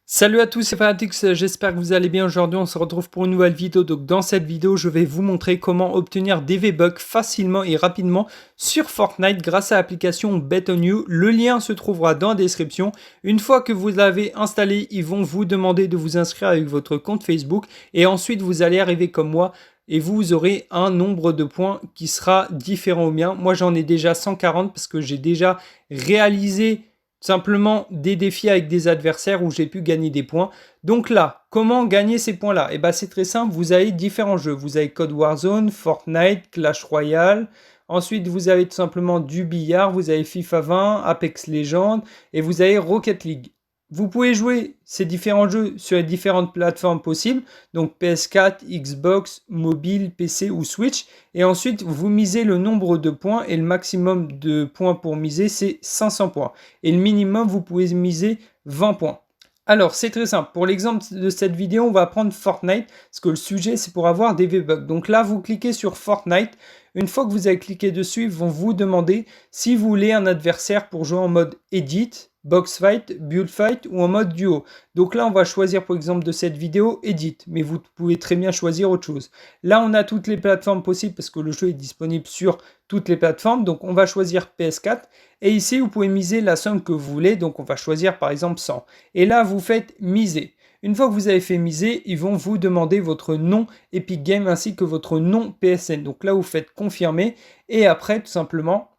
Salut à tous, c'est Fanatix, j'espère que vous allez bien. Aujourd'hui on se retrouve pour une nouvelle vidéo. Donc dans cette vidéo je vais vous montrer comment obtenir des V-Bucks facilement et rapidement sur Fortnite grâce à l'application Bet on You. Le lien se trouvera dans la description. Une fois que vous l'avez installé, ils vont vous demander de vous inscrire avec votre compte Facebook. Et ensuite vous allez arriver comme moi et vous aurez un nombre de points qui sera différent au mien. Moi j'en ai déjà 140 parce que j'ai déjà réalisé simplement des défis avec des adversaires où j'ai pu gagner des points. Donc là, comment gagner ces points-là? Eh bien c'est très simple, vous avez différents jeux. Vous avez Code Warzone, Fortnite, Clash Royale. Ensuite, vous avez tout simplement du billard, vous avez FIFA 20, Apex Legends et vous avez Rocket League. Vous pouvez jouer ces différents jeux sur les différentes plateformes possibles, donc PS4, Xbox, mobile, PC ou Switch. Et ensuite, vous misez le nombre de points et le maximum de points pour miser, c'est 500 points. Et le minimum, vous pouvez miser 20 points. Alors, c'est très simple. Pour l'exemple de cette vidéo, on va prendre Fortnite, parce que le sujet, c'est pour avoir des V-Bucks. Donc là, vous cliquez sur Fortnite. Une fois que vous avez cliqué dessus, ils vont vous demander si vous voulez un adversaire pour jouer en mode Edit, Box Fight, Build Fight ou en mode duo. Donc là, on va choisir pour exemple de cette vidéo Edit, mais vous pouvez très bien choisir autre chose. Là, on a toutes les plateformes possibles parce que le jeu est disponible sur toutes les plateformes. Donc on va choisir PS4 et ici, vous pouvez miser la somme que vous voulez. Donc on va choisir par exemple 100. Et là, vous faites miser. Une fois que vous avez fait miser, ils vont vous demander votre nom Epic Games ainsi que votre nom PSN. Donc là, vous faites confirmer et après, tout simplement,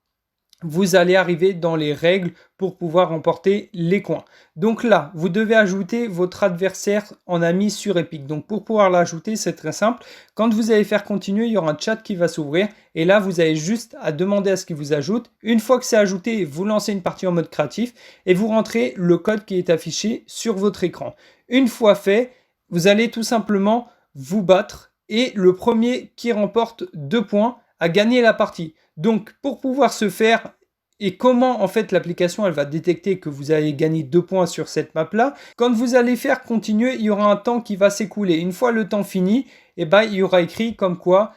vous allez arriver dans les règles pour pouvoir remporter les coins. Donc là, vous devez ajouter votre adversaire en ami sur Epic. Donc pour pouvoir l'ajouter, c'est très simple. Quand vous allez faire continuer, il y aura un chat qui va s'ouvrir. Et là, vous avez juste à demander à ce qu'il vous ajoute. Une fois que c'est ajouté, vous lancez une partie en mode créatif et vous rentrez le code qui est affiché sur votre écran. Une fois fait, vous allez tout simplement vous battre et le premier qui remporte 2 points a gagné la partie. Donc pour pouvoir se faire et comment en fait l'application elle va détecter que vous avez gagné 2 points sur cette map là, quand vous allez faire continuer, il y aura un temps qui va s'écouler. Une fois le temps fini, et ben, il y aura écrit comme quoi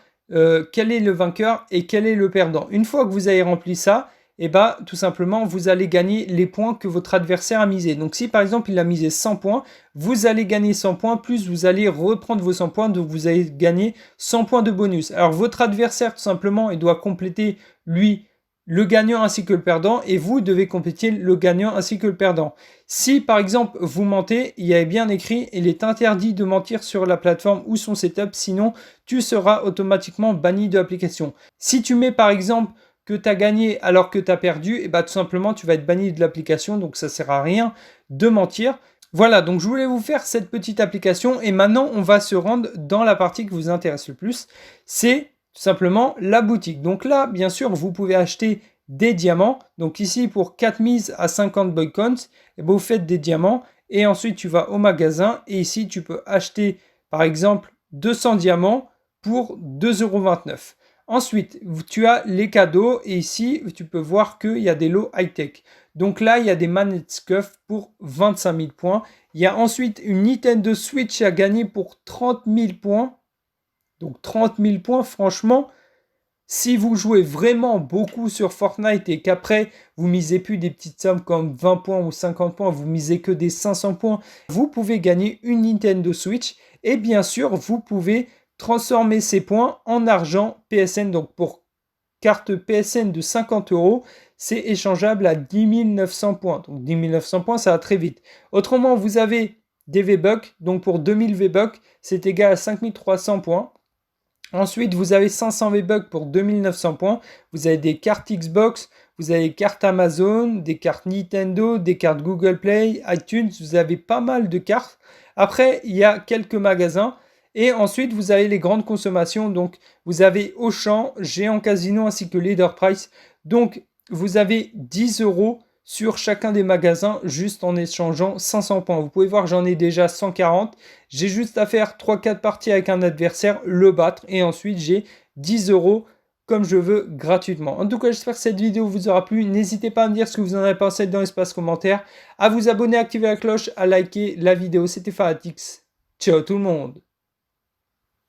quel est le vainqueur et quel est le perdant. Une fois que vous avez rempli ça, et bah tout simplement vous allez gagner les points que votre adversaire a misé. Donc si par exemple il a misé 100 points, vous allez gagner 100 points, plus vous allez reprendre vos 100 points, donc vous allez gagner 100 points de bonus. Alors votre adversaire tout simplement il doit compléter lui le gagnant ainsi que le perdant et vous devez compléter le gagnant ainsi que le perdant. Si par exemple vous mentez, il y a bien écrit il est interdit de mentir sur la plateforme ou son setup, sinon tu seras automatiquement banni de l'application. Si tu mets par exemple que tu as gagné alors que tu as perdu, et bah tout simplement tu vas être banni de l'application, donc ça sert à rien de mentir. Voilà, donc je voulais vous faire cette petite application et maintenant on va se rendre dans la partie qui vous intéresse le plus, c'est tout simplement la boutique. Donc là, bien sûr, vous pouvez acheter des diamants. Donc ici, pour 4 mises à 50 boycoins, et vous faites des diamants et ensuite tu vas au magasin et ici tu peux acheter par exemple 200 diamants pour 2,29 €. Ensuite, tu as les cadeaux et ici, tu peux voir qu'il y a des lots high-tech. Donc là, il y a des manettes SCUF pour 25 000 points. Il y a ensuite une Nintendo Switch à gagner pour 30 000 points. Donc 30 000 points, franchement, si vous jouez vraiment beaucoup sur Fortnite et qu'après, vous misez plus des petites sommes comme 20 points ou 50 points, vous misez que des 500 points, vous pouvez gagner une Nintendo Switch. Et bien sûr, vous pouvez transformer ces points en argent PSN. Donc pour carte PSN de 50 €, c'est échangeable à 10 900 points. Donc 10 900 points, ça va très vite. Autrement, vous avez des V-Bucks. Donc pour 2000 V-Bucks, c'est égal à 5300 points. Ensuite, vous avez 500 V-Bucks pour 2900 points. Vous avez des cartes Xbox, vous avez des cartes Amazon, des cartes Nintendo, des cartes Google Play, iTunes. Vous avez pas mal de cartes. Après, il y a quelques magasins. Et ensuite, vous avez les grandes consommations. Donc, vous avez Auchan, Géant Casino ainsi que Leader Price. Donc, vous avez 10 € sur chacun des magasins juste en échangeant 500 points. Vous pouvez voir, j'en ai déjà 140. J'ai juste à faire 3-4 parties avec un adversaire, le battre et ensuite j'ai 10 € comme je veux gratuitement. En tout cas, j'espère que cette vidéo vous aura plu. N'hésitez pas à me dire ce que vous en avez pensé dans l'espace commentaire, à vous abonner, à activer la cloche, à liker la vidéo. C'était Fanatix. Ciao tout le monde.